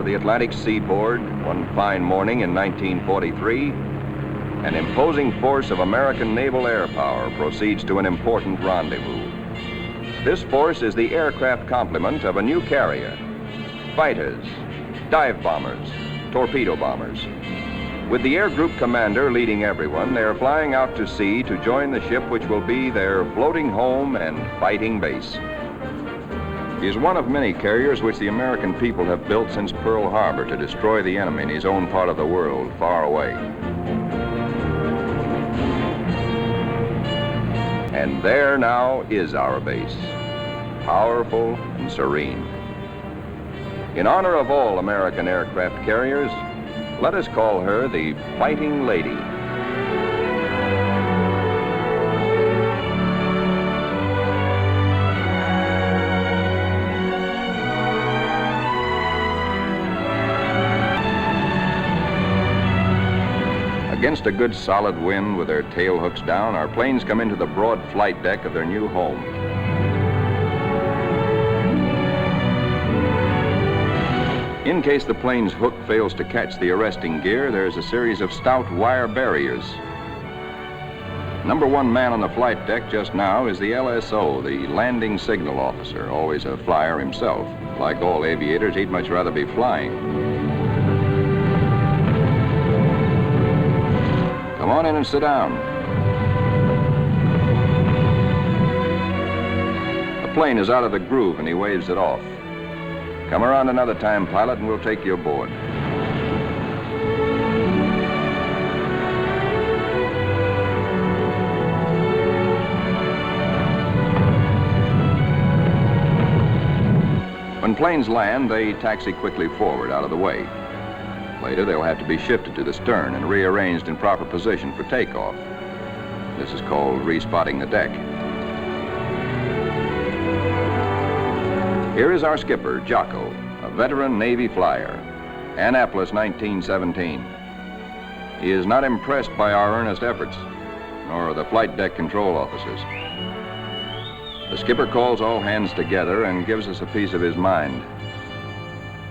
The Atlantic seaboard, one fine morning in 1943, an imposing force of American naval air power proceeds to an important rendezvous. This force is the aircraft complement of a new carrier: fighters, dive bombers, torpedo bombers. With the air group commander leading everyone, they are flying out to sea to join the ship which will be their floating home and fighting base. He is one of many carriers which the American people have built since Pearl Harbor to destroy the enemy in his own part of the world, far away. And there now is our base, powerful and serene. In honor of all American aircraft carriers, let us call her the Fighting Lady. Against a good solid wind with their tail hooks down, our planes come into the broad flight deck of their new home. In case the plane's hook fails to catch the arresting gear, there's a series of stout wire barriers. Number one man on the flight deck just now is the LSO, the landing signal officer, always a flyer himself. Like all aviators, he'd much rather be flying. Come on in and sit down. The plane is out of the groove and he waves it off. Come around another time, pilot, and we'll take you aboard. When planes land, they taxi quickly forward out of the way. Later, they'll have to be shifted to the stern and rearranged in proper position for takeoff. This is called respotting the deck. Here is our skipper, Jocko, a veteran Navy flyer, Annapolis, 1917. He is not impressed by our earnest efforts, nor the flight deck control officers. The skipper calls all hands together and gives us a piece of his mind.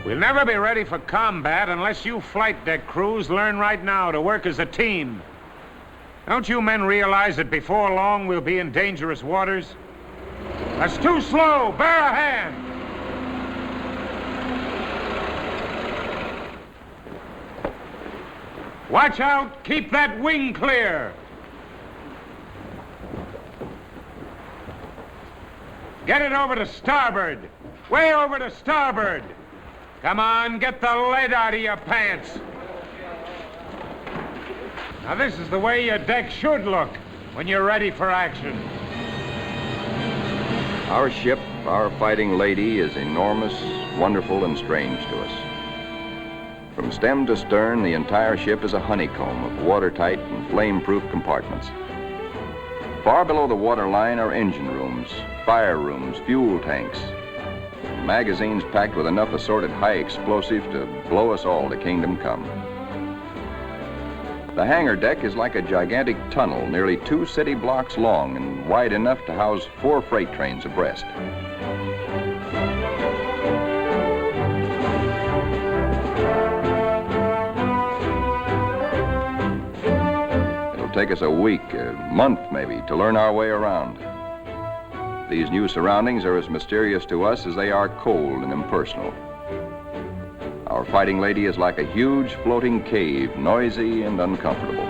We'll never be ready for combat unless you flight deck crews learn right now to work as a team. Don't you men realize that before long we'll be in dangerous waters? That's too slow. Bear a hand. Watch out. Keep that wing clear. Get it over to starboard. Way over to starboard. Come on, get the lead out of your pants. Now, this is the way your deck should look when you're ready for action. Our ship, our Fighting Lady, is enormous, wonderful, and strange to us. From stem to stern, the entire ship is a honeycomb of watertight and flame-proof compartments. Far below the waterline are engine rooms, fire rooms, fuel tanks, and magazines packed with enough assorted high explosive to blow us all to kingdom come. The hangar deck is like a gigantic tunnel, nearly 2 city blocks long and wide enough to house 4 freight trains abreast. It'll take us a week, a month maybe, to learn our way around. These new surroundings are as mysterious to us as they are cold and impersonal. Our Fighting Lady is like a huge floating cave, noisy and uncomfortable.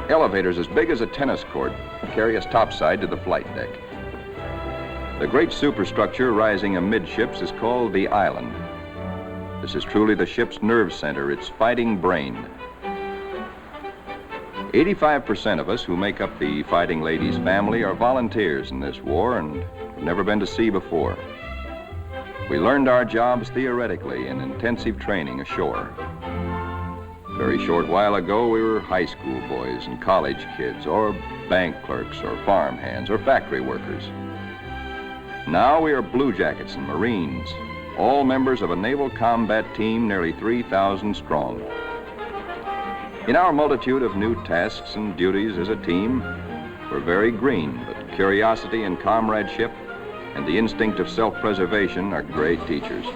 Elevators as big as a tennis court carry us topside to the flight deck. The great superstructure rising amidships is called the island. This is truly the ship's nerve center, its fighting brain. 85% of us who make up the Fighting Lady's family are volunteers in this war and have never been to sea before. We learned our jobs theoretically in intensive training ashore. A very short while ago, we were high school boys and college kids, or bank clerks, or farm hands, or factory workers. Now we are blue jackets and Marines, all members of a naval combat team nearly 3,000 strong. In our multitude of new tasks and duties as a team, we're very green, but curiosity and comradeship and the instinct of self-preservation are great teachers.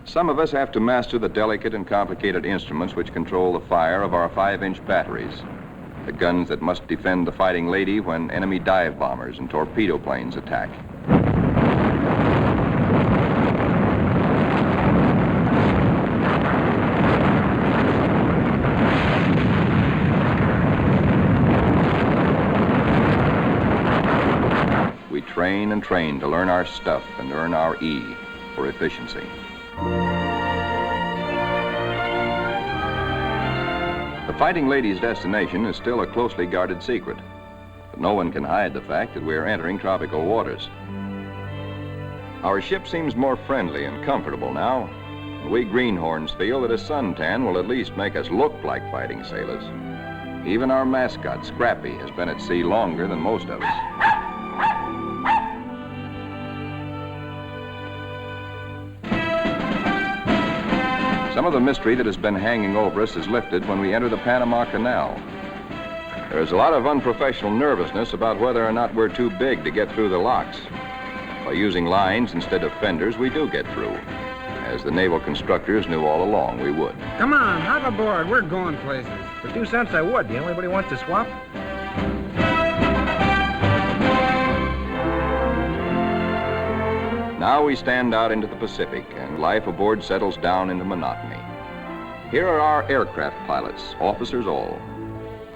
Some of us have to master the delicate and complicated instruments which control the fire of our 5-inch batteries, the guns that must defend the Fighting Lady when enemy dive bombers and torpedo planes attack. We train and train to learn our stuff and earn our E for efficiency. The Fighting Lady's destination is still a closely guarded secret, but no one can hide the fact that we are entering tropical waters. Our ship seems more friendly and comfortable now, and we greenhorns feel that a suntan will at least make us look like fighting sailors. Even our mascot, Scrappy, has been at sea longer than most of us. Some of the mystery that has been hanging over us is lifted when we enter the Panama Canal. There is a lot of unprofessional nervousness about whether or not we're too big to get through the locks. By using lines instead of fenders, we do get through, as the naval constructors knew all along we would. Come on, hop aboard. We're going places. For 2 cents, I would. Do you know anybody wants to swap? Now we stand out into the Pacific, and life aboard settles down into monotony. Here are our aircraft pilots, officers all.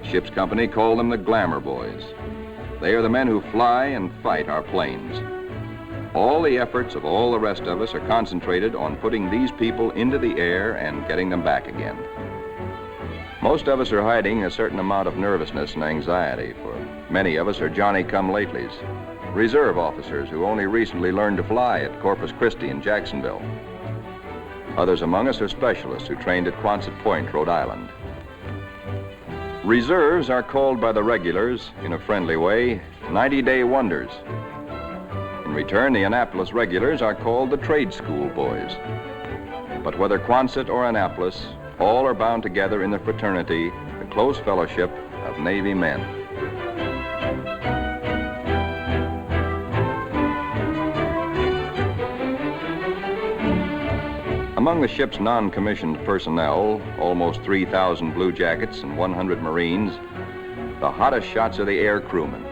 Ship's company call them the glamour boys. They are the men who fly and fight our planes. All the efforts of all the rest of us are concentrated on putting these people into the air and getting them back again. Most of us are hiding a certain amount of nervousness and anxiety, for many of us are Johnny-come-latelys, reserve officers who only recently learned to fly at Corpus Christi and Jacksonville. Others among us are specialists who trained at Quonset Point, Rhode Island. Reserves are called by the regulars, in a friendly way, 90-day wonders. In return, the Annapolis regulars are called the trade school boys. But whether Quonset or Annapolis, all are bound together in the fraternity, the close fellowship of Navy men. Among the ship's non-commissioned personnel, almost 3,000 blue jackets and 100 Marines, the hottest shots are the air crewmen,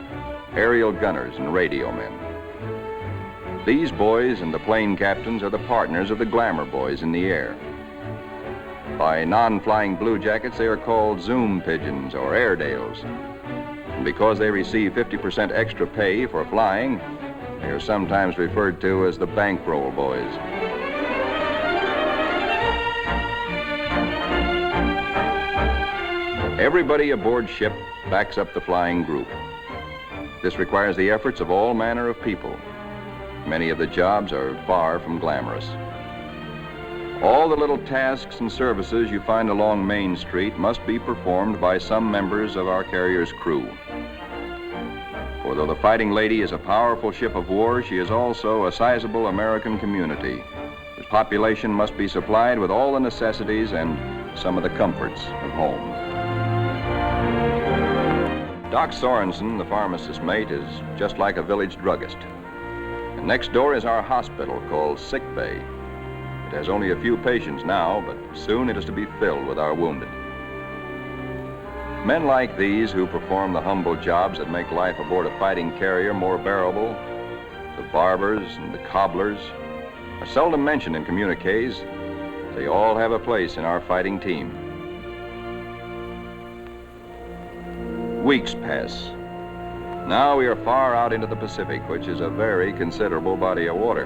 aerial gunners, and radio men. These boys and the plane captains are the partners of the glamour boys in the air. By non-flying blue jackets, they are called Zoom pigeons or Airedales. And because they receive 50% extra pay for flying, they are sometimes referred to as the bankroll boys. Everybody aboard ship backs up the flying group. This requires the efforts of all manner of people. Many of the jobs are far from glamorous. All the little tasks and services you find along Main Street must be performed by some members of our carrier's crew. For though the Fighting Lady is a powerful ship of war, she is also a sizable American community, whose population must be supplied with all the necessities and some of the comforts of home. Doc Sorensen, the pharmacist mate, is just like a village druggist. And next door is our hospital called Sick Bay. It has only a few patients now, but soon it is to be filled with our wounded. Men like these who perform the humble jobs that make life aboard a fighting carrier more bearable, the barbers and the cobblers, are seldom mentioned in communiques. They all have a place in our fighting team. Weeks pass. Now we are far out into the Pacific, which is a very considerable body of water.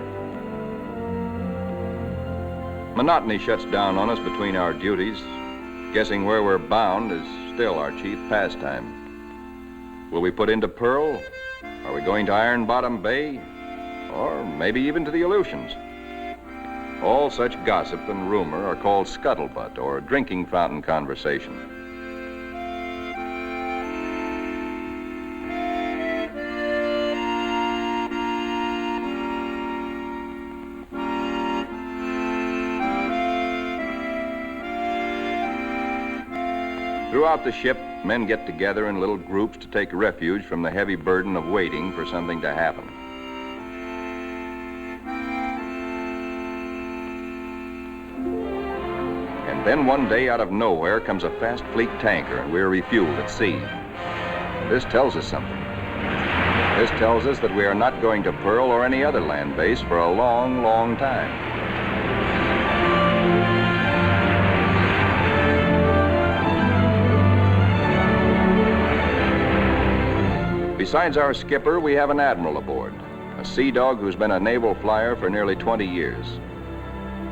Monotony shuts down on us between our duties. Guessing where we're bound is still our chief pastime. Will we put into Pearl? Are we going to Iron Bottom Bay? Or maybe even to the Aleutians? All such gossip and rumor are called scuttlebutt or drinking fountain conversation. Throughout the ship, men get together in little groups to take refuge from the heavy burden of waiting for something to happen. And then one day, out of nowhere, comes a fast fleet tanker, and we're refueled at sea. This tells us something. This tells us that we are not going to Pearl or any other land base for a long, long time. Besides our skipper, we have an admiral aboard, a sea dog who's been a naval flyer for nearly 20 years.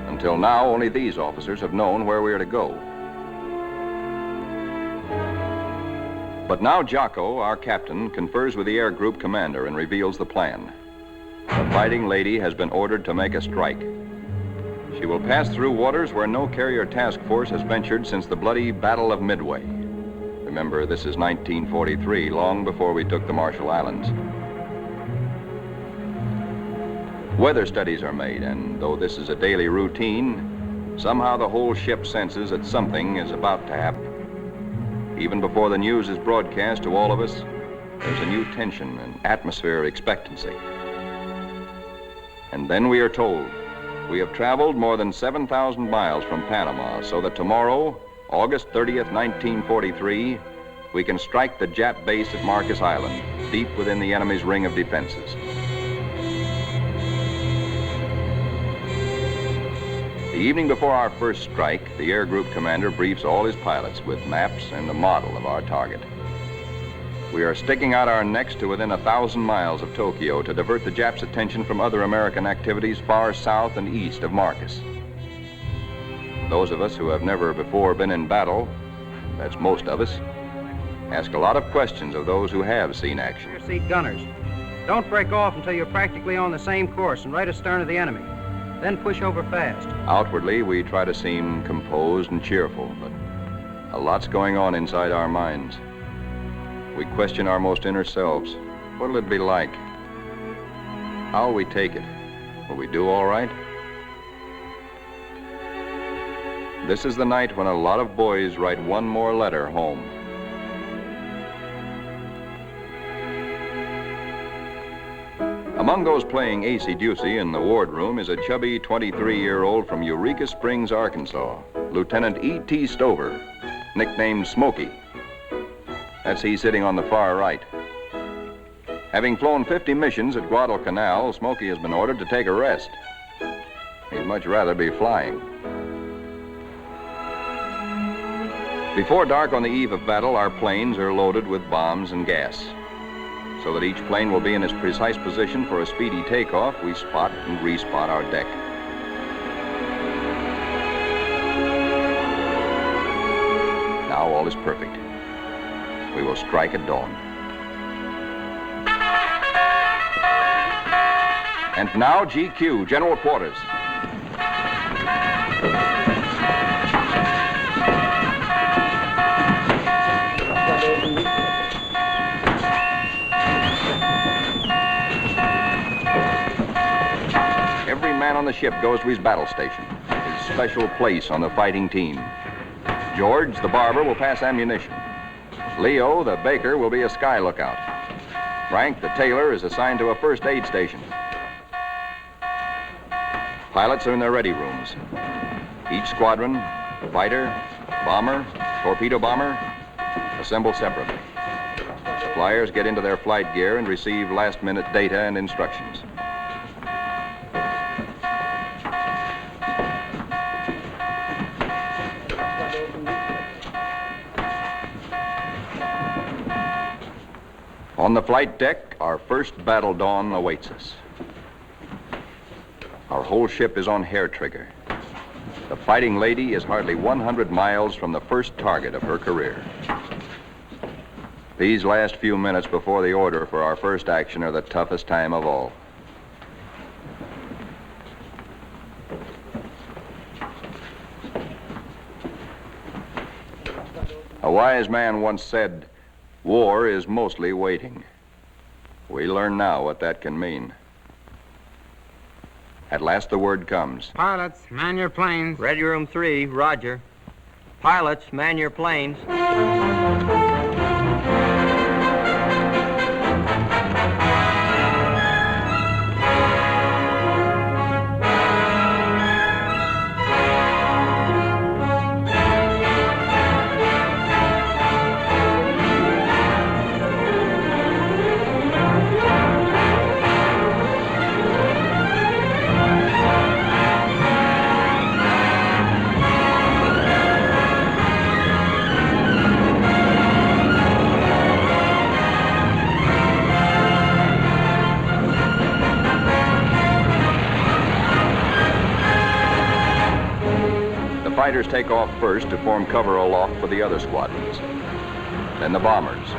Until now, only these officers have known where we are to go. But now Jocko, our captain, confers with the air group commander and reveals the plan. The Fighting Lady has been ordered to make a strike. She will pass through waters where no carrier task force has ventured since the bloody Battle of Midway. Remember, this is 1943, long before we took the Marshall Islands. Weather studies are made, and though this is a daily routine, somehow the whole ship senses that something is about to happen. Even before the news is broadcast to all of us, there's a new tension and atmosphere of expectancy. And then we are told we have traveled more than 7,000 miles from Panama, so that tomorrow, August 30th, 1943, we can strike the Jap base at Marcus Island, deep within the enemy's ring of defenses. The evening before our first strike, the air group commander briefs all his pilots with maps and a model of our target. We are sticking out our necks to within 1,000 miles of Tokyo to divert the Japs' attention from other American activities far south and east of Marcus. Those of us who have never before been in battle, that's most of us, ask a lot of questions of those who have seen action. Rear seat gunners, don't break off until you're practically on the same course and right astern of the enemy. Then push over fast. Outwardly, we try to seem composed and cheerful, but a lot's going on inside our minds. We question our most inner selves. What'll it be like? How'll we take it? Will we do all right? This is the night when a lot of boys write one more letter home. A Among those playing acey-deucey in the wardroom is a chubby 23-year-old from Eureka Springs, Arkansas, Lieutenant E.T. Stover, nicknamed Smokey. That's he sitting on the far right. Having flown 50 missions at Guadalcanal, Smokey has been ordered to take a rest. He'd much rather be flying. Before dark on the eve of battle, our planes are loaded with bombs and gas. So that each plane will be in its precise position for a speedy takeoff, we spot and respot our deck. Now all is perfect. We will strike at dawn. And now GQ, General Quarters. Every man on the ship goes to his battle station, his special place on the fighting team. George, the barber, will pass ammunition. Leo, the baker, will be a sky lookout. Frank, the tailor, is assigned to a first aid station. Pilots are in their ready rooms. Each squadron, fighter, bomber, torpedo bomber, assemble separately. Flyers get into their flight gear and receive last-minute data and instructions. On the flight deck, our first battle dawn awaits us. Our whole ship is on hair trigger. The Fighting Lady is hardly 100 miles from the first target of her career. These last few minutes before the order for our first action are the toughest time of all. A wise man once said, "War is mostly waiting." We learn now what that can mean. At last the word comes. Pilots, man your planes. Ready Room 3, roger. Pilots, man your planes. Fighters take off first to form cover aloft for the other squadrons. Then the bombers,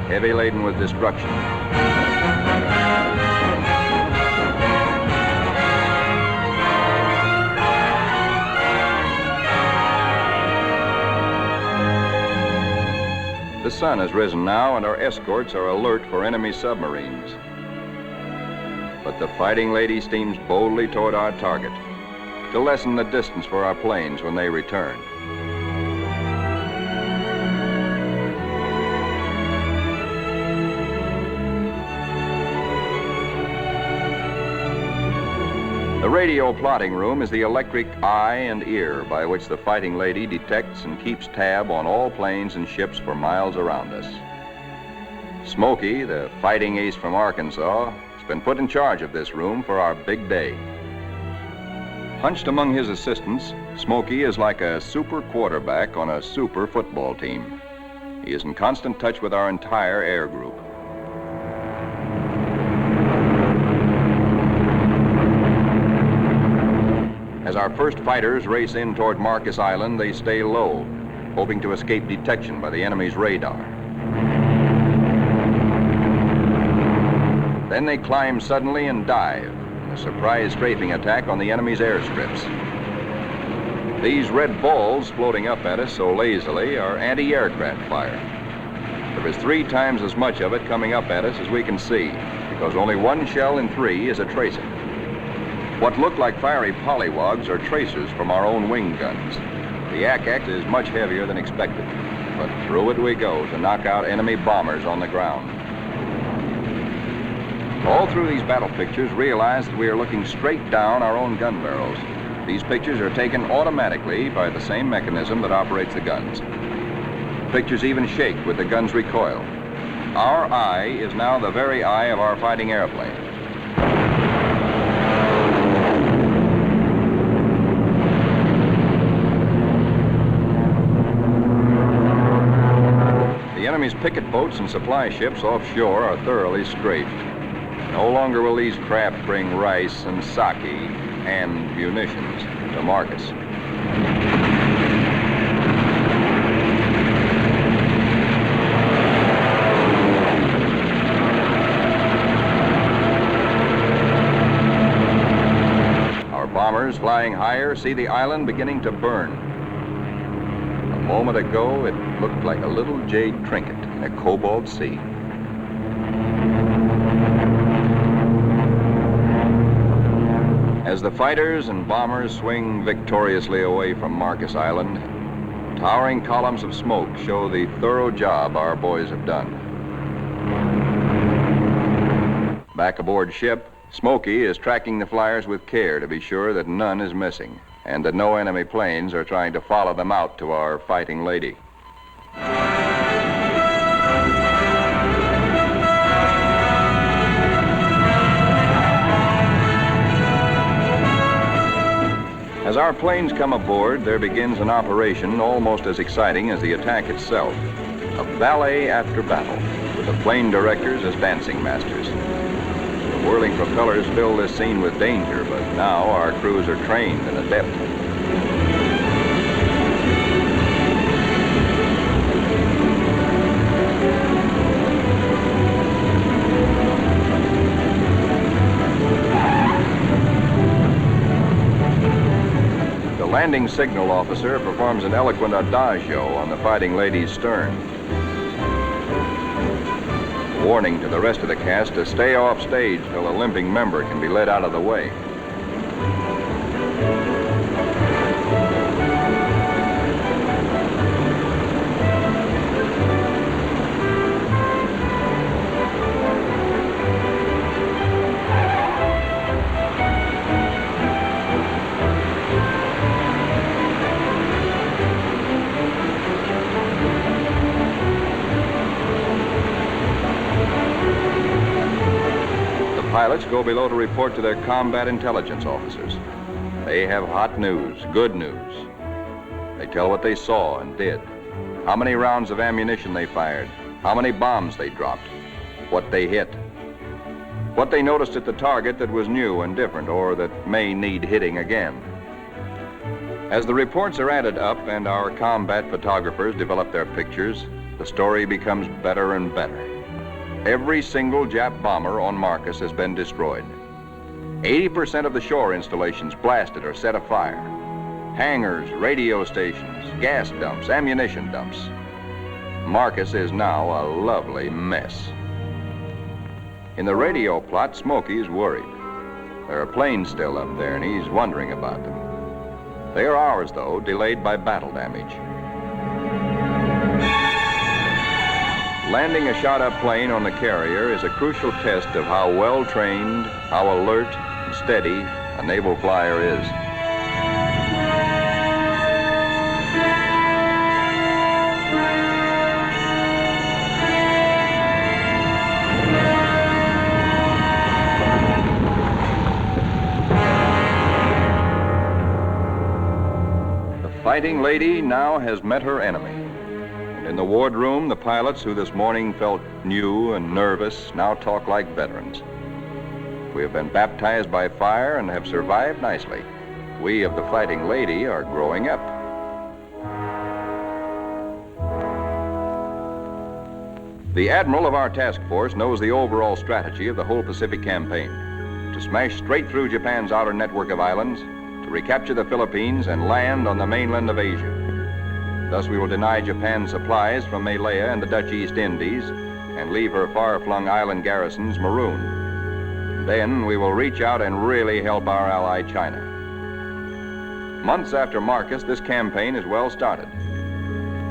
heavy laden with destruction. The sun has risen now, and our escorts are alert for enemy submarines. But the Fighting Lady steams boldly toward our target to lessen the distance for our planes when they return. The radio plotting room is the electric eye and ear by which the Fighting Lady detects and keeps tab on all planes and ships for miles around us. Smokey, the fighting ace from Arkansas, has been put in charge of this room for our big day. Hunched among his assistants, Smokey is like a super quarterback on a super football team. He is in constant touch with our entire air group. As our first fighters race in toward Marcus Island, they stay low, hoping to escape detection by the enemy's radar. Then they climb suddenly and dive. A surprise strafing attack on the enemy's airstrips. These red balls floating up at us so lazily are anti-aircraft fire. There is 3 times as much of it coming up at us as we can see, because only 1 shell in 3 is a tracer. What look like fiery pollywogs are tracers from our own wing guns. The ack-ack is much heavier than expected, but through it we go to knock out enemy bombers on the ground. All through these battle pictures, realize that we are looking straight down our own gun barrels. These pictures are taken automatically by the same mechanism that operates the guns. Pictures even shake with the gun's recoil. Our eye is now the very eye of our fighting airplane. The enemy's picket boats and supply ships offshore are thoroughly strafed. No longer will these craft bring rice and sake and munitions to Marcus. Our bombers flying higher see the island beginning to burn. A moment ago, it looked like a little jade trinket in a cobalt sea. As the fighters and bombers swing victoriously away from Marcus Island, towering columns of smoke show the thorough job our boys have done. Back aboard ship, Smokey is tracking the flyers with care to be sure that none is missing and that no enemy planes are trying to follow them out to our fighting lady. As our planes come aboard, there begins an operation almost as exciting as the attack itself. A ballet after battle, with the plane directors as dancing masters. The whirling propellers fill this scene with danger, but now our crews are trained and adept. The landing signal officer performs an eloquent adagio on the fighting lady's stern. Warning to the rest of the cast to stay off stage till a limping member can be led out of the way. Pilots go below to report to their combat intelligence officers. They have hot news, good news. They tell what they saw and did, how many rounds of ammunition they fired, how many bombs they dropped, what they hit, what they noticed at the target that was new and different or that may need hitting again. As the reports are added up and our combat photographers develop their pictures, the story becomes better and better. Every single Jap bomber on Marcus has been destroyed. 80% of the shore installations blasted or set afire. Hangars, radio stations, gas dumps, ammunition dumps. Marcus is now a lovely mess. In the radio plot, Smokey's worried. There are planes still up there, and he's wondering about them. They are ours, though, delayed by battle damage. Landing a shot-up plane on the carrier is a crucial test of how well-trained, how alert and steady a naval flyer is. The fighting lady now has met her enemy. In the wardroom, the pilots who this morning felt new and nervous now talk like veterans. We have been baptized by fire and have survived nicely. We of the fighting lady are growing up. The admiral of our task force knows the overall strategy of the whole Pacific campaign: to smash straight through Japan's outer network of islands, to recapture the Philippines and land on the mainland of Asia. Thus, we will deny Japan supplies from Malaya and the Dutch East Indies and leave her far-flung island garrisons marooned. Then we will reach out and really help our ally China. Months after Marcus, this campaign is well started.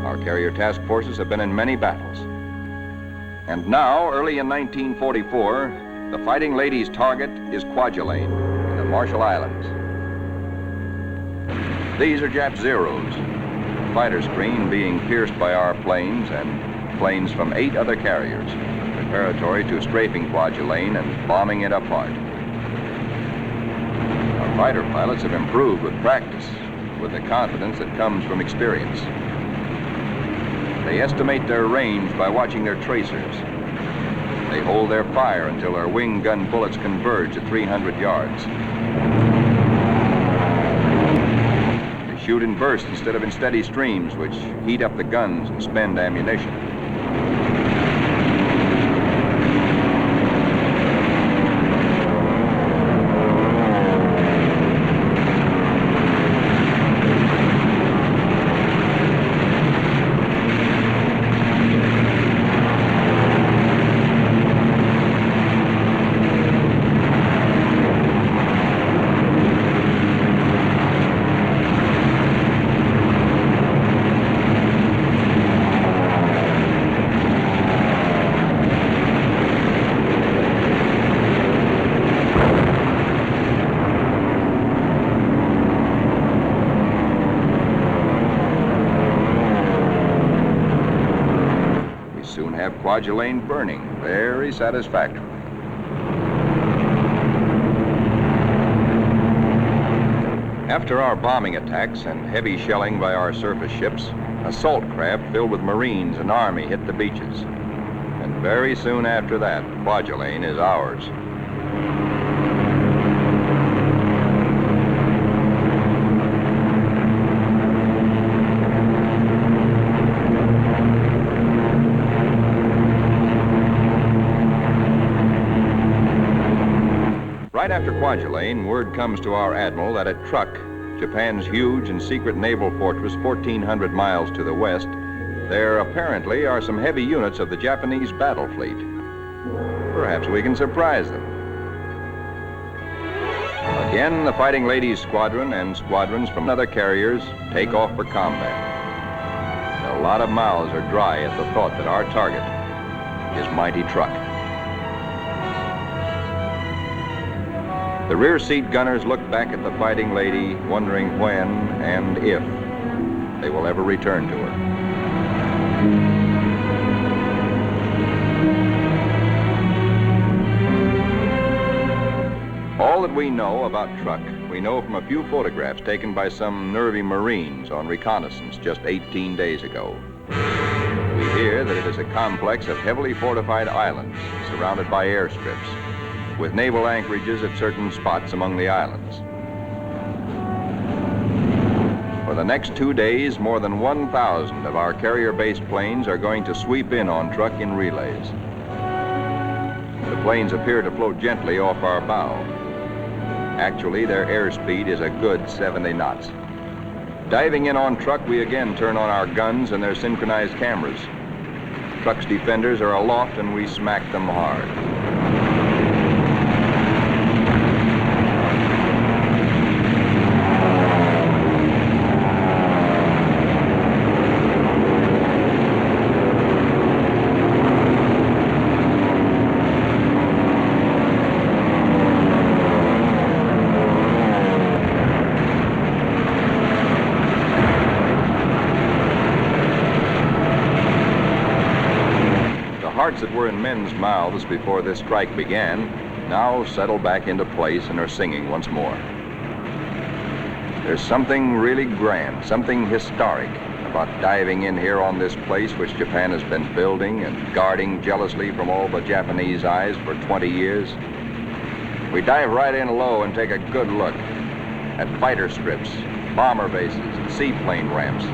Our carrier task forces have been in many battles. And now, early in 1944, The Fighting Lady's target is Kwajalein in the Marshall Islands. These are Jap Zeros, the fighter screen being pierced by our planes and planes from 8 other carriers, preparatory to strafing Kwajalein and bombing it apart. Our fighter pilots have improved with practice, with the confidence that comes from experience. They estimate their range by watching their tracers. They hold their fire until their wing gun bullets converge at 300 yards. They shoot in bursts instead of in steady streams, which heat up the guns and spend ammunition. Kwajalein burning very satisfactorily. After our bombing attacks and heavy shelling by our surface ships, assault craft filled with Marines and Army hit the beaches. And very soon after that, Kwajalein is ours. Right after Kwajalein, word comes to our admiral that at Truk, Japan's huge and secret naval fortress 1,400 miles to the west, there apparently are some heavy units of the Japanese battle fleet. Perhaps we can surprise them. Again, the Fighting Ladies Squadron and squadrons from other carriers take off for combat. A lot of mouths are dry at the thought that our target is mighty Truk. The rear seat gunners look back at the Fighting Lady, wondering when and if they will ever return to her. All that we know about Truk, we know from a few photographs taken by some nervy Marines on reconnaissance just 18 days ago. We hear that it is a complex of heavily fortified islands surrounded by airstrips, with naval anchorages at certain spots among the islands. For the next 2 days, more than 1,000 of our carrier-based planes are going to sweep in on Truk in relays. The planes appear to float gently off our bow. Actually, their airspeed is a good 70 knots. Diving in on Truk, we again turn on our guns and their synchronized cameras. Truk's defenders are aloft and we smack them hard. Hearts that were in men's mouths before this strike began now settle back into place and are singing once more. There's something really grand, something historic about diving in here on this place which Japan has been building and guarding jealously from all the Japanese eyes for 20 years. We dive right in low and take a good look at fighter strips, bomber bases, and seaplane ramps.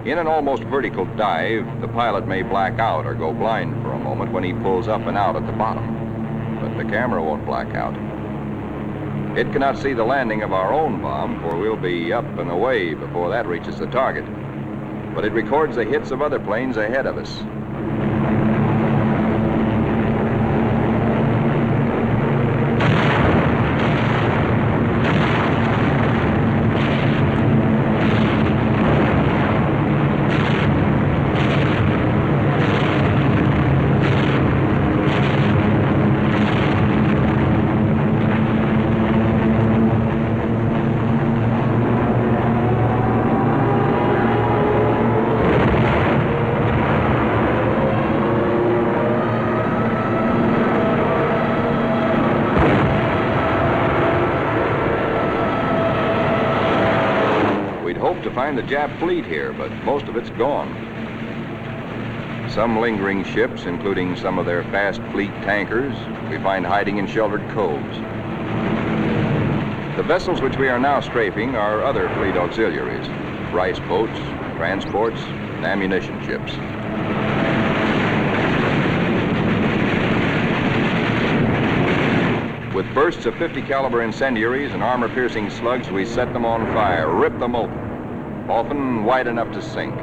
In an almost vertical dive, the pilot may black out or go blind for a moment when he pulls up and out at the bottom, but the camera won't black out. It cannot see the landing of our own bomb, for we'll be up and away before that reaches the target, but it records the hits of other planes ahead of us. find the Jap fleet here, but most of it's gone. Some lingering ships, including some of their fast fleet tankers, we find hiding in sheltered coves. The vessels which we are now strafing are other fleet auxiliaries, rice boats, transports, and ammunition ships. With bursts of 50 caliber incendiaries and armor-piercing slugs, we set them on fire, rip them open, often wide enough to sink.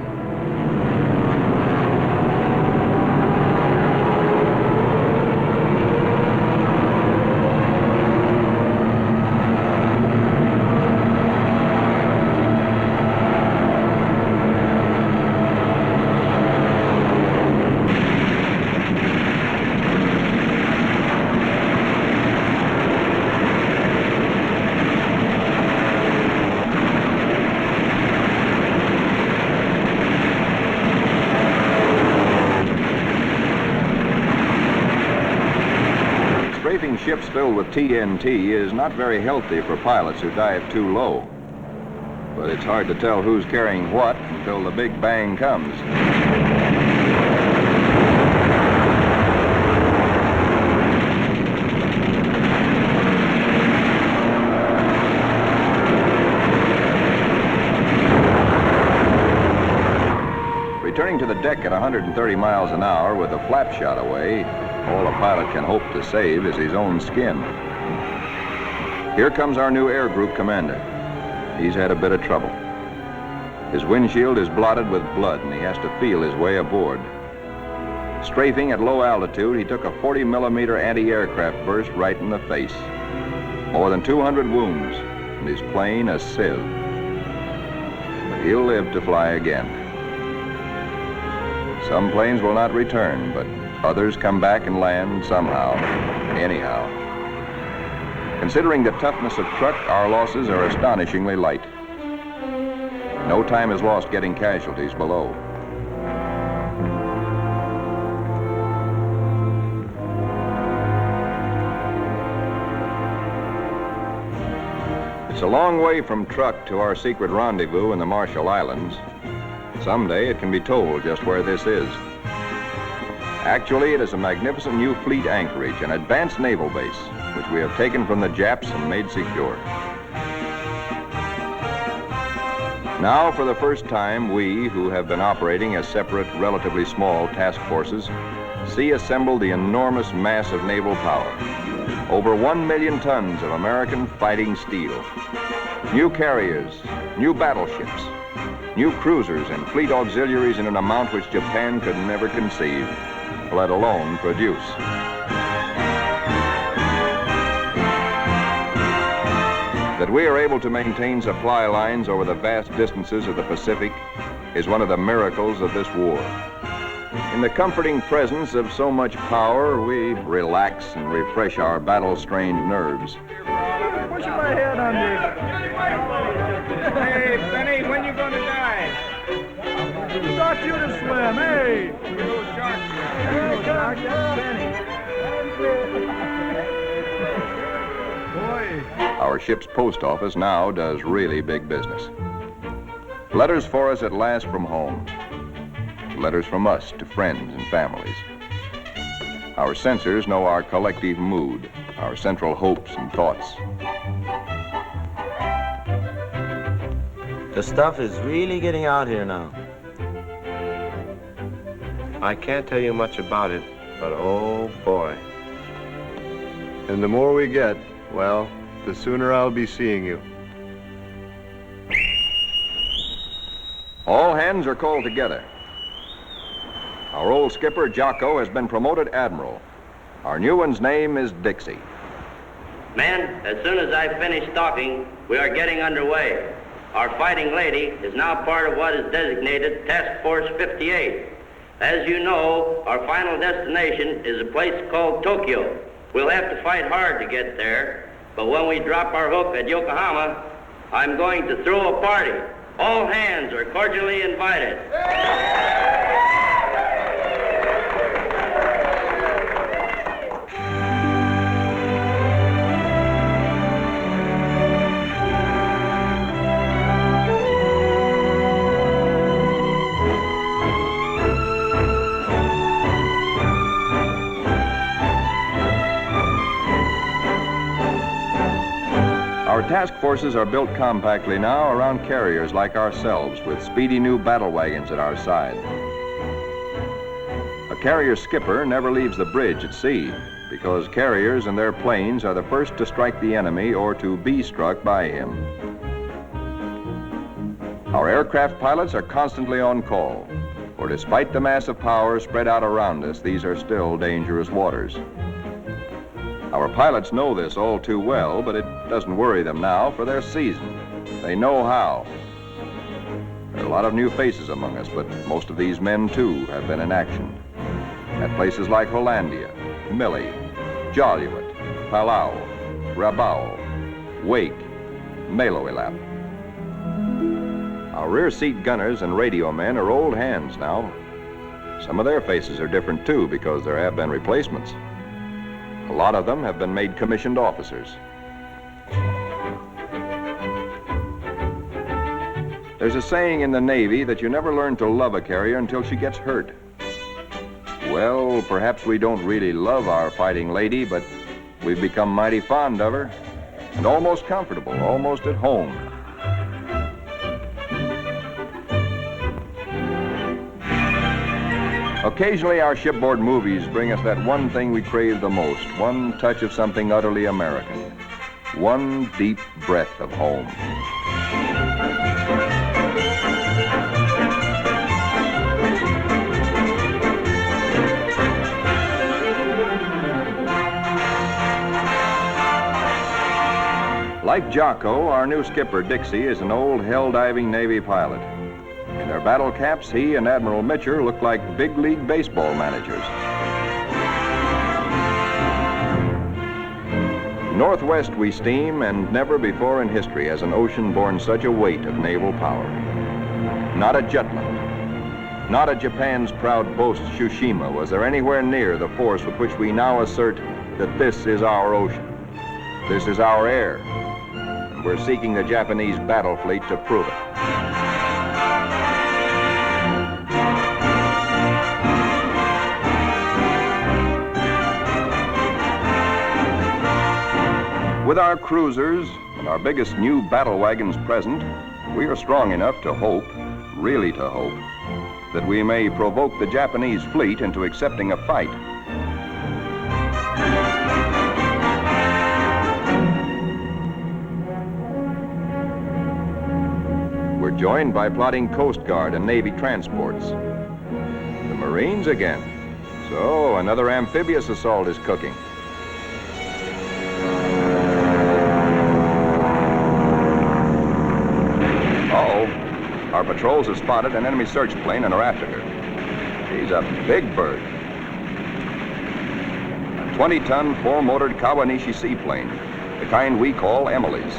Ships filled with TNT is not very healthy for pilots who dive too low. But it's hard to tell who's carrying what until the big bang comes. Returning to the deck at 130 miles an hour with a flap shot away, all a pilot can hope to save is his own skin. Here comes our new air group commander. He's had a bit of trouble. His windshield is blotted with blood and he has to feel his way aboard. Strafing at low altitude, he took a 40-millimeter anti-aircraft burst right in the face. More than 200 wounds, and his plane a sieve. But he'll live to fly again. Some planes will not return, but others come back and land somehow, anyhow. Considering the toughness of Truk, our losses are astonishingly light. No time is lost getting casualties below. It's a long way from Truk to our secret rendezvous in the Marshall Islands. Someday it can be told just where this is. Actually, it is a magnificent new fleet anchorage, an advanced naval base, which we have taken from the Japs and made secure. Now, for the first time, we, who have been operating as separate, relatively small task forces, see assembled the enormous mass of naval power. Over 1 million tons of American fighting steel. New carriers, new battleships, new cruisers and fleet auxiliaries in an amount which Japan could never conceive, let alone produce. That we are able to maintain supply lines over the vast distances of the Pacific is one of the miracles of this war. In the comforting presence of so much power, we relax and refresh our battle-strained nerves. Pushing my head under. Hey, Benny, when you gonna die? Who taught you to swim, hey? No sharks. Here comes Benny. Boy. Our ship's post office now does really big business. Letters for us at last from home. Letters from us to friends and families. Our censors know our collective mood, our central hopes and thoughts. The stuff is really getting out here now. I can't tell you much about it, but oh boy. And the more we get, well, the sooner I'll be seeing you. All hands are called together. Our old skipper, Jocko, has been promoted admiral. Our new one's name is Dixie. Men, as soon as I finish talking, we are getting underway. Our fighting lady is now part of what is designated Task Force 58. As you know, our final destination is a place called Tokyo. We'll have to fight hard to get there, but when we drop our hook at Yokohama, I'm going to throw a party. All hands are cordially invited. task forces are built compactly now around carriers like ourselves with speedy new battle wagons at our side. A carrier skipper never leaves the bridge at sea because carriers and their planes are the first to strike the enemy or to be struck by him. Our aircraft pilots are constantly on call, for despite the massive power spread out around us, these are still dangerous waters. Our pilots know this all too well, but it doesn't worry them now, for they're seasoned. They know how. There are a lot of new faces among us, but most of these men, too, have been in action. At places like Hollandia, Millie, Joliet, Palau, Rabaul, Wake, Meloilap. Our rear seat gunners and radio men are old hands now. Some of their faces are different, too, because there have been replacements. A lot of them have been made commissioned officers. There's a saying in the Navy that you never learn to love a carrier until she gets hurt. Well, perhaps we don't really love our fighting lady, but we've become mighty fond of her and almost comfortable, almost at home. Occasionally, our shipboard movies bring us that one thing we crave the most, one touch of something utterly American, one deep breath of home. Like Jocko, our new skipper, Dixie, is an old hell-diving Navy pilot. In their battle caps, he and Admiral Mitscher look like big league baseball managers. Northwest we steam, and never before in history has an ocean borne such a weight of naval power. Not at Jutland, not at Japan's proud boast Tsushima was there anywhere near the force with which we now assert that this is our ocean, this is our air, and we're seeking the Japanese battle fleet to prove it. With our cruisers and our biggest new battle wagons present, we are strong enough to hope, really to hope, that we may provoke the Japanese fleet into accepting a fight. We're joined by plotting Coast Guard and Navy transports. The Marines again. So another amphibious assault is cooking. Our patrols have spotted an enemy search plane and are after her. She's a big bird. A 20-ton, four-motored Kawanishi seaplane, the kind we call Emily's.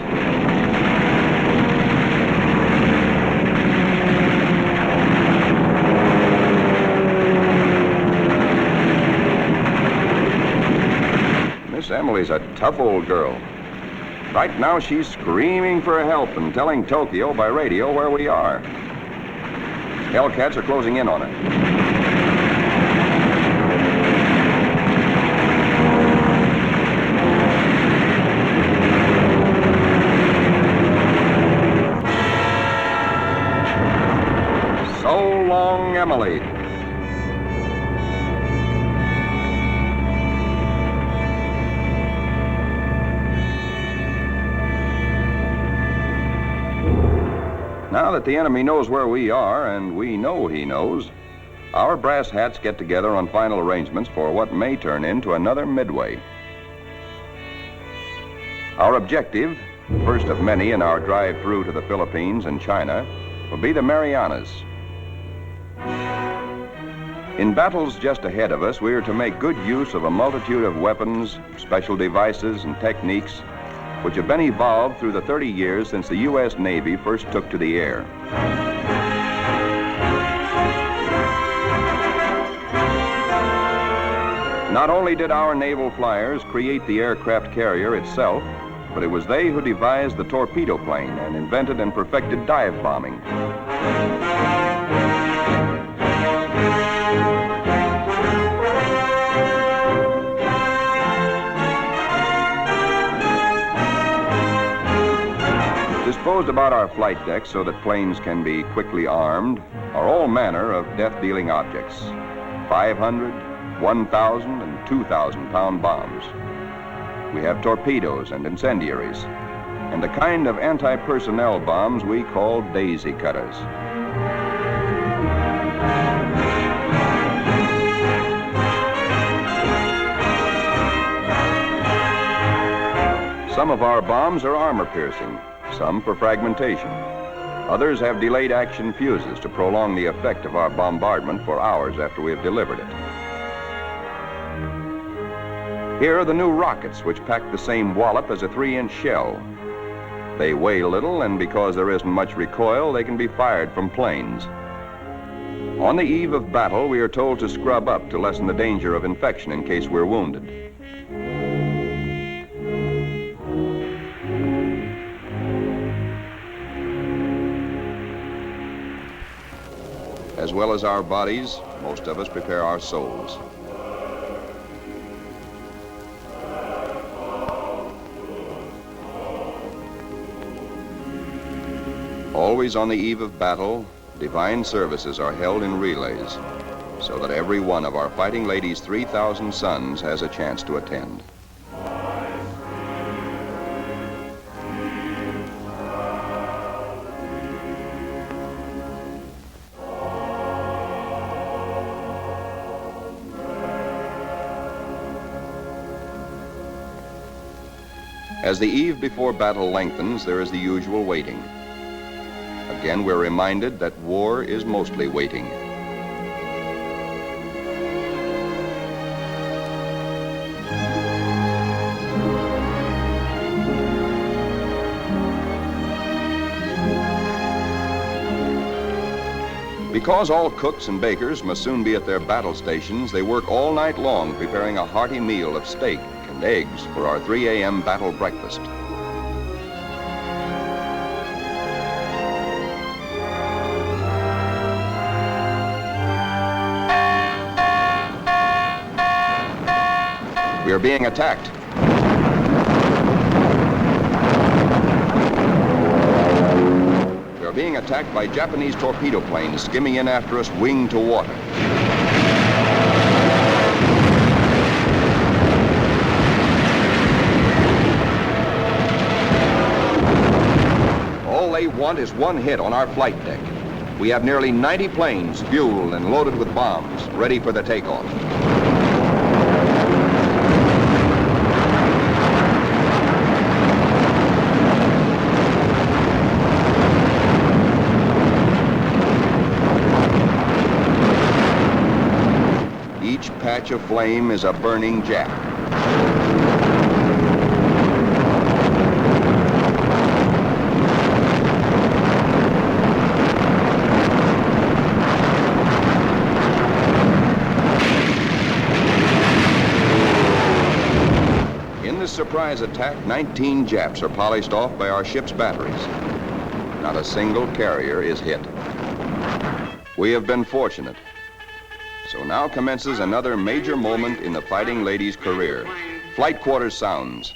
Miss Emily's a tough old girl. Right now, she's screaming for help and telling Tokyo by radio where we are. Hellcats are closing in on her. So long, Emily. Now that the enemy knows where we are, and we know he knows, our brass hats get together on final arrangements for what may turn into another Midway. Our objective, first of many in our drive through to the Philippines and China, will be the Marianas. In battles just ahead of us, we are to make good use of a multitude of weapons, special devices, and techniques which have been evolved through the 30 years since the U.S. Navy first took to the air. Not only did our naval flyers create the aircraft carrier itself, but it was they who devised the torpedo plane and invented and perfected dive bombing. Disposed about our flight decks so that planes can be quickly armed are all manner of death-dealing objects. 500, 1,000, and 2,000-pound bombs. We have torpedoes and incendiaries, and a kind of anti-personnel bombs we call daisy cutters. Some of our bombs are armor-piercing, some for fragmentation. Others have delayed action fuses to prolong the effect of our bombardment for hours after we have delivered it. Here are the new rockets, which pack the same wallop as a 3-inch shell. They weigh little, and because there isn't much recoil, they can be fired from planes. On the eve of battle, we are told to scrub up to lessen the danger of infection in case we're wounded. As well as our bodies, most of us prepare our souls. Always on the eve of battle, divine services are held in relays, so that every one of our fighting ladies' 3,000 sons has a chance to attend. As the eve before battle lengthens, there is the usual waiting. Again, we're reminded that war is mostly waiting. Because all cooks and bakers must soon be at their battle stations, they work all night long preparing a hearty meal of steak and eggs for our 3 a.m. battle breakfast. We are being attacked. We are being attacked by Japanese torpedo planes skimming in after us, wing to water. All they want is one hit on our flight deck. We have nearly 90 planes fueled and loaded with bombs, ready for the takeoff. Each patch of flame is a burning Jap. In this surprise attack, 19 Japs are polished off by our ship's batteries. Not a single carrier is hit. We have been fortunate. So now commences another major moment in the fighting lady's career. Flight quarters sounds.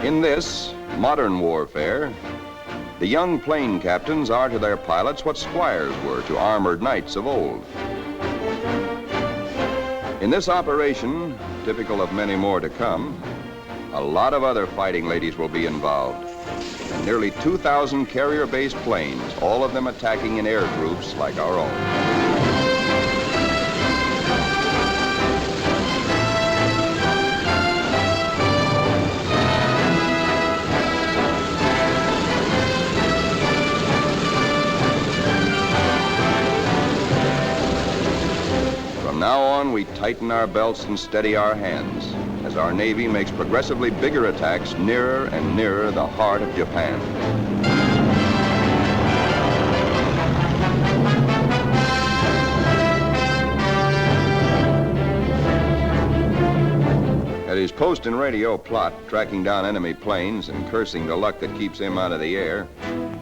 In this modern warfare, the young plane captains are to their pilots what squires were to armored knights of old. In this operation, typical of many more to come, a lot of other fighting ladies will be involved. And nearly 2,000 carrier-based planes, all of them attacking in air groups like our own. From now on, we tighten our belts and steady our hands as our Navy makes progressively bigger attacks nearer and nearer the heart of Japan. At his post and radio plot, tracking down enemy planes and cursing the luck that keeps him out of the air,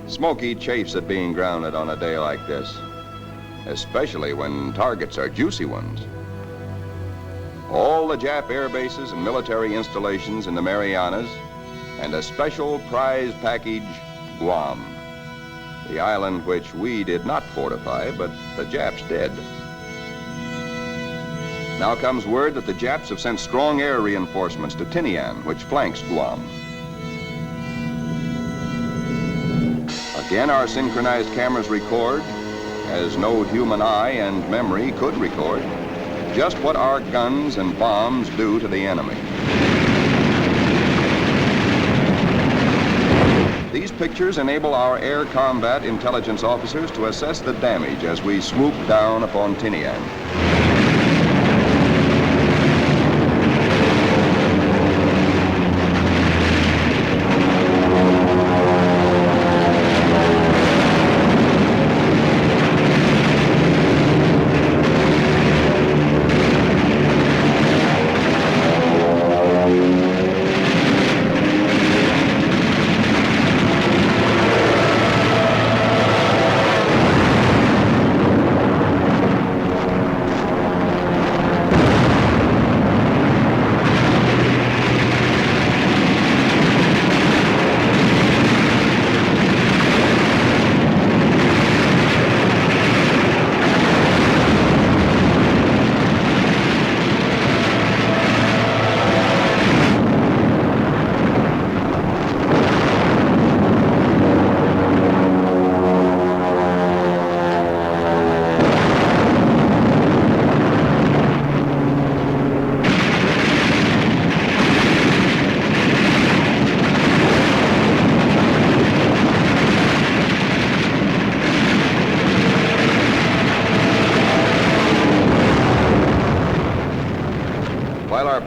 Smokey chafes at being grounded on a day like this, especially when targets are juicy ones. All the Jap air bases and military installations in the Marianas and a special prize package, Guam, the island which we did not fortify, but the Japs did. Now comes word that the Japs have sent strong air reinforcements to Tinian, which flanks Guam. Again, our synchronized cameras record, as no human eye and memory could record, just what our guns and bombs do to the enemy. These pictures enable our air combat intelligence officers to assess the damage as we swoop down upon Tinian.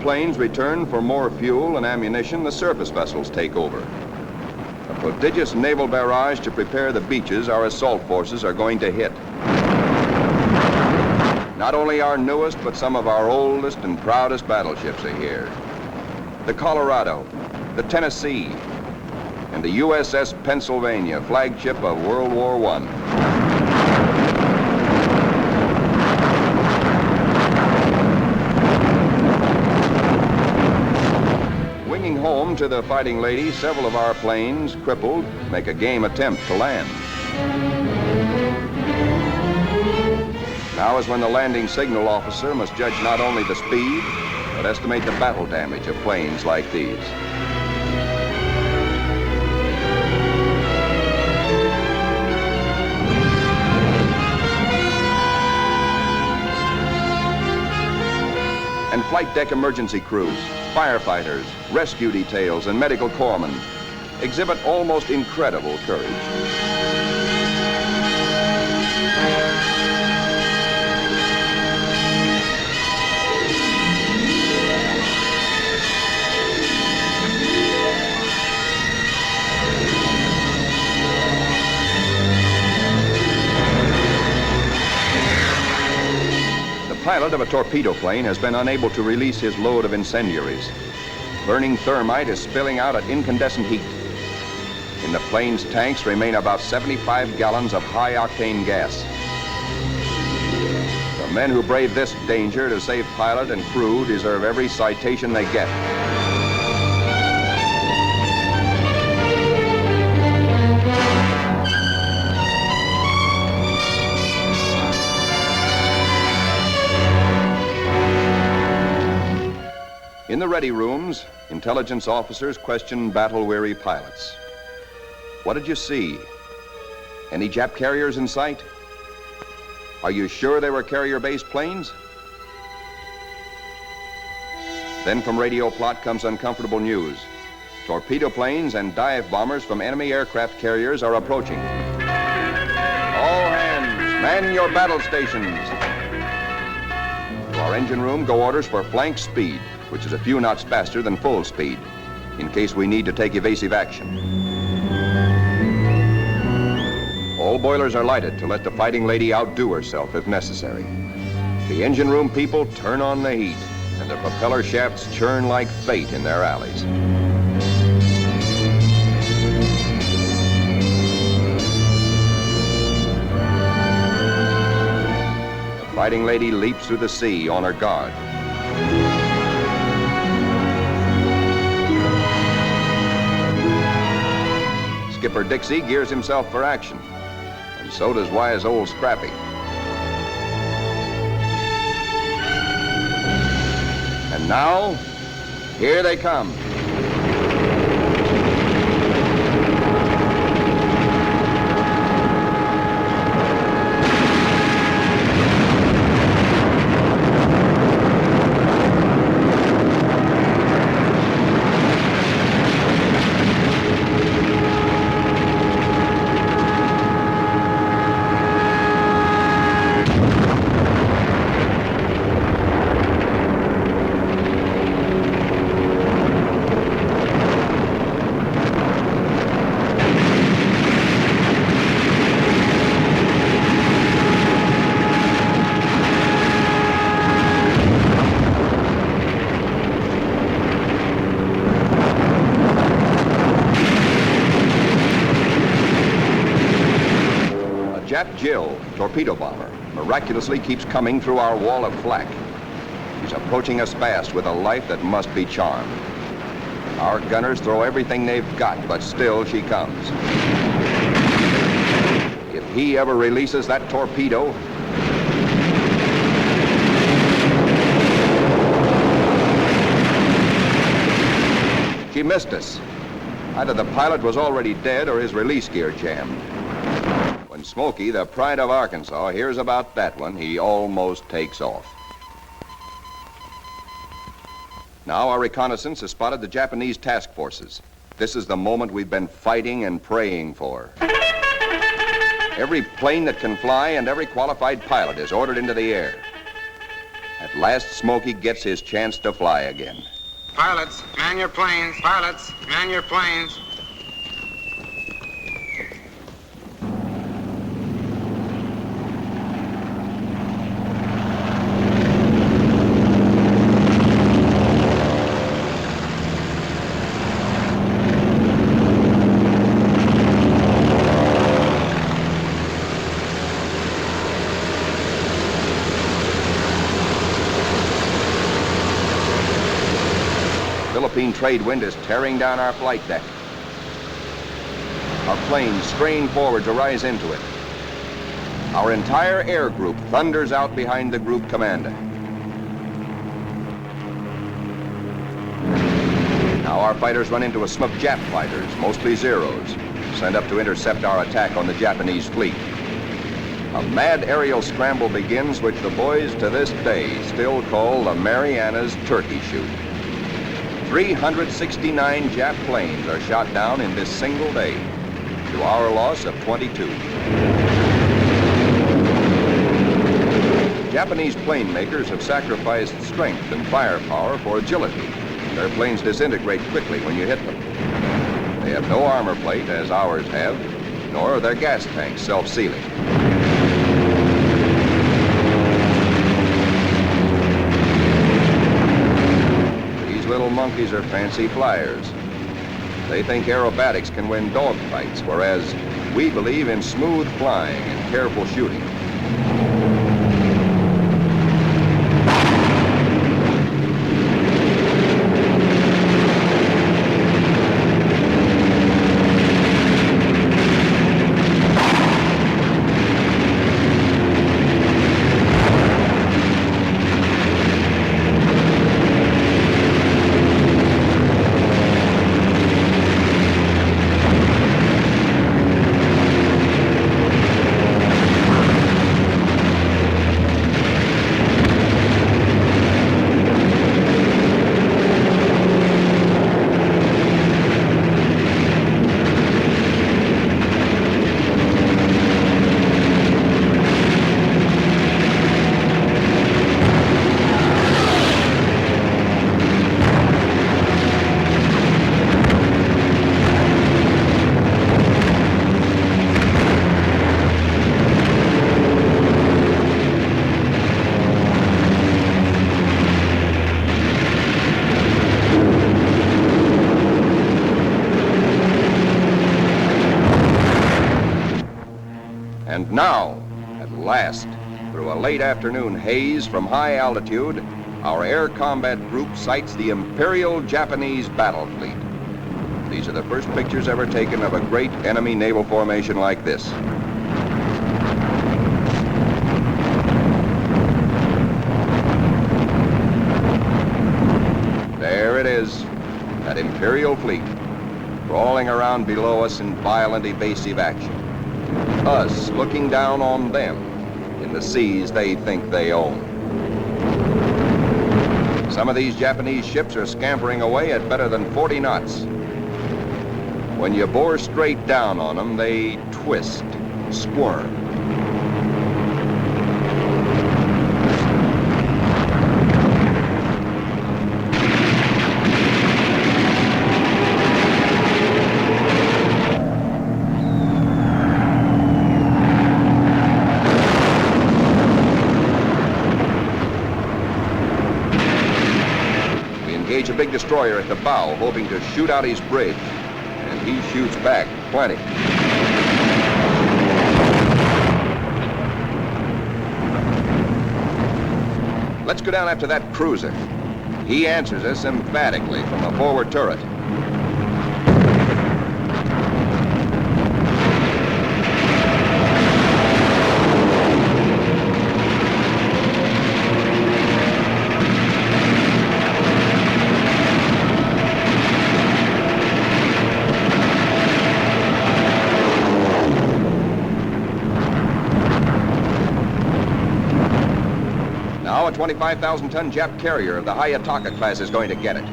Planes return for more fuel and ammunition, the surface vessels take over. A prodigious naval barrage to prepare the beaches our assault forces are going to hit. Not only our newest, but some of our oldest and proudest battleships are here. The Colorado, the Tennessee, and the U.S.S. Pennsylvania, flagship of World War I. Home to the Fighting Lady, several of our planes, crippled, make a game attempt to land. Now is when the landing signal officer must judge not only the speed, but estimate the battle damage of planes like these. And flight deck emergency crews, firefighters, rescue details, and medical corpsmen exhibit almost incredible courage. The pilot of a torpedo plane has been unable to release his load of incendiaries. Burning thermite is spilling out at incandescent heat. In the plane's tanks remain about 75 gallons of high-octane gas. The men who brave this danger to save pilot and crew deserve every citation they get. In the ready rooms, intelligence officers question battle-weary pilots. What did you see? Any Jap carriers in sight? Are you sure they were carrier-based planes? Then from radio plot comes uncomfortable news. Torpedo planes and dive bombers from enemy aircraft carriers are approaching. All hands, man your battle stations. To our engine room go orders for flank speed, which is a few knots faster than full speed, in case we need to take evasive action. All boilers are lighted to let the Fighting Lady outdo herself if necessary. The engine room people turn on the heat, and the propeller shafts churn like fate in their alleys. The Fighting Lady leaps through the sea on her guard. Skipper Dixie gears himself for action, and so does wise old Scrappy. And now, here they come. Jill, torpedo bomber, miraculously keeps coming through our wall of flak. She's approaching us fast with a life that must be charmed. Our gunners throw everything they've got, but still she comes. If he ever releases that torpedo, she missed us. Either the pilot was already dead or his release gear jammed. When Smokey, the pride of Arkansas, hears about that one, he almost takes off. Now our reconnaissance has spotted the Japanese task forces. This is the moment we've been fighting and praying for. Every plane that can fly and every qualified pilot is ordered into the air. At last, Smokey gets his chance to fly again. Pilots, man your planes. Pilots, man your planes. Philippine trade wind is tearing down our flight deck. Our planes strain forward to rise into it. Our entire air group thunders out behind the group commander. Now our fighters run into a smoke of Jap fighters, mostly Zeros, sent up to intercept our attack on the Japanese fleet. A mad aerial scramble begins, which the boys to this day still call the Marianas Turkey Shoot. 369 Jap planes are shot down in this single day, to our loss of 22. Japanese plane makers have sacrificed strength and firepower for agility. Their planes disintegrate quickly when you hit them. They have no armor plate, as ours have, nor are their gas tanks self-sealing. Little monkeys are fancy flyers. They think aerobatics can win dogfights, whereas we believe in smooth flying and careful shooting. And now, at last, through a late afternoon haze from high altitude, our air combat group sights the Imperial Japanese battle fleet. These are the first pictures ever taken of a great enemy naval formation like this. There it is, that Imperial fleet, crawling around below us in violent evasive action. Us looking down on them in the seas they think they own. Some of these Japanese ships are scampering away at better than 40 knots. When you bore straight down on them, they twist, squirm. A big destroyer at the bow, hoping to shoot out his bridge, and he shoots back plenty. Let's go down after that cruiser. He answers us emphatically from the forward turret. A 25,000-ton Jap carrier of the Hayataka class is going to get it.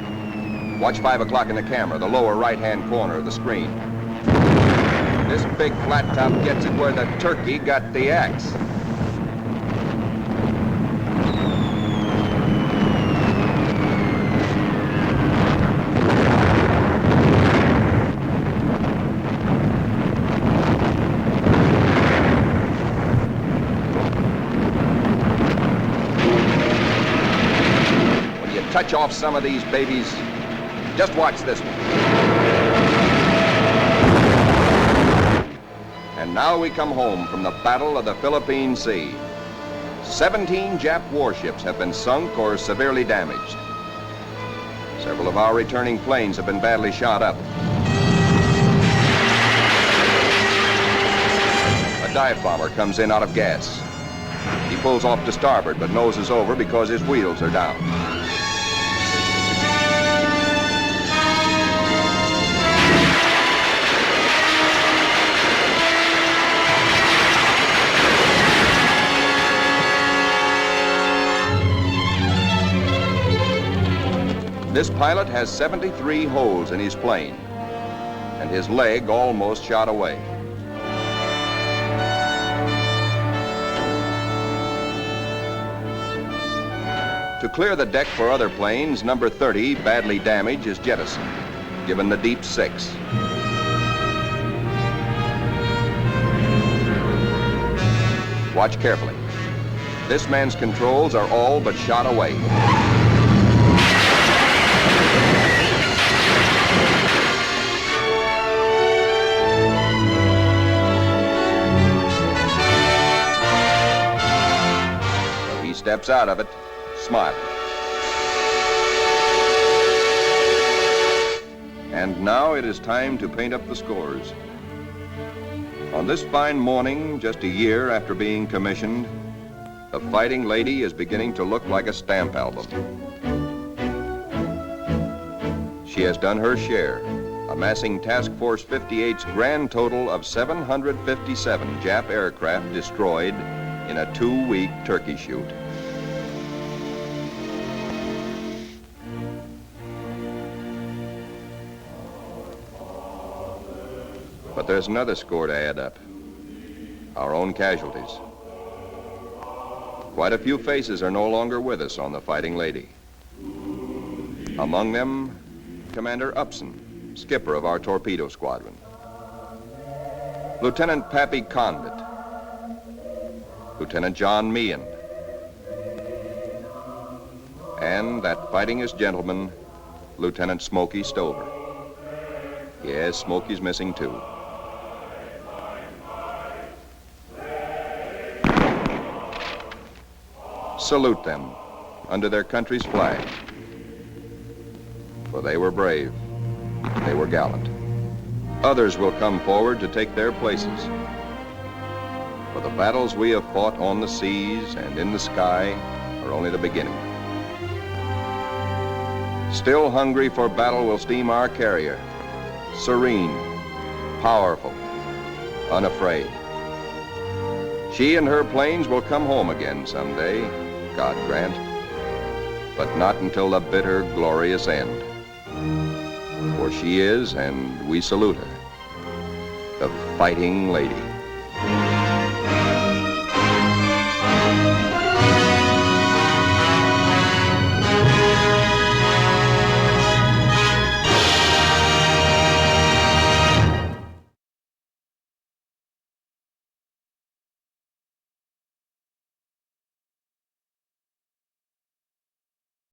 Watch 5 o'clock in the camera, the lower right-hand corner of the screen. This big flat top gets it where the turkey got the axe. Touch off some of these babies. Just watch this one. And now we come home from the Battle of the Philippine Sea. 17 Jap warships have been sunk or severely damaged. Several of our returning planes have been badly shot up. A dive bomber comes in out of gas. He pulls off to starboard but noses over because his wheels are down. This pilot has 73 holes in his plane, and his leg almost shot away. To clear the deck for other planes, number 30, badly damaged, is jettisoned, given the deep 6. Watch carefully. This man's controls are all but shot away. Steps out of it, smiling. And now it is time to paint up the scores. On this fine morning, just a year after being commissioned, the Fighting Lady is beginning to look like a stamp album. She has done her share, amassing Task Force 58's grand total of 757 Jap aircraft destroyed in a 2-week turkey shoot. But there's another score to add up. Our own casualties. Quite a few faces are no longer with us on the Fighting Lady. Among them, Commander Upson, skipper of our torpedo squadron. Lieutenant Pappy Condit. Lieutenant John Meehan. And that fightingest gentleman, Lieutenant Smokey Stover. Yes, Smokey's missing too. Salute them under their country's flag, for they were brave They were gallant. Others will come forward to take their places. For the battles we have fought on the seas and in the sky are only the beginning. Still hungry for battle will steam our carrier, serene, powerful, unafraid. She and her planes will come home again someday, God grant, but not until the bitter, glorious end. For she is, and we salute her, the Fighting Lady.